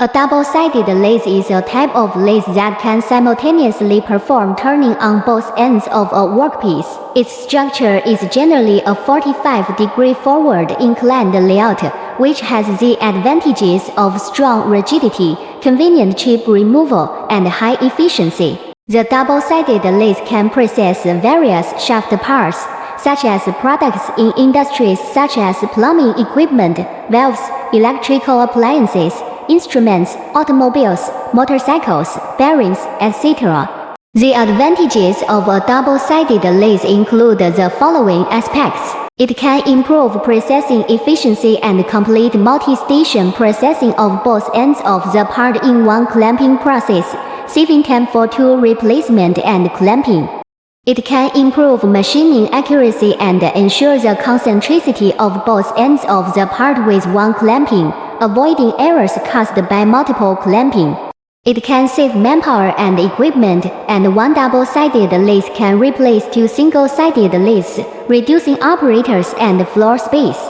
A double-sided lathe is a type of lathe that can simultaneously perform turning on both ends of a workpiece. Its structure is generally a 45-degree forward inclined layout, which has the advantages of strong rigidity, convenient chip removal, and high efficiency. The double-sided lathe can process various shaft parts, such as products in industries such as plumbing equipment, valves, electrical appliances, instruments, automobiles, motorcycles, bearings, etc. The advantages of a double-sided lathe include the following aspects. It can improve processing efficiency and complete multi-station processing of both ends of the part in one clamping process, saving time for tool replacement and clamping. It can improve machining accuracy and ensure the concentricity of both ends of the part with one clamping, avoiding errors caused by multiple clamping. It can save manpower and equipment, and one double-sided lathe can replace two single-sided lathes, reducing operators and floor space.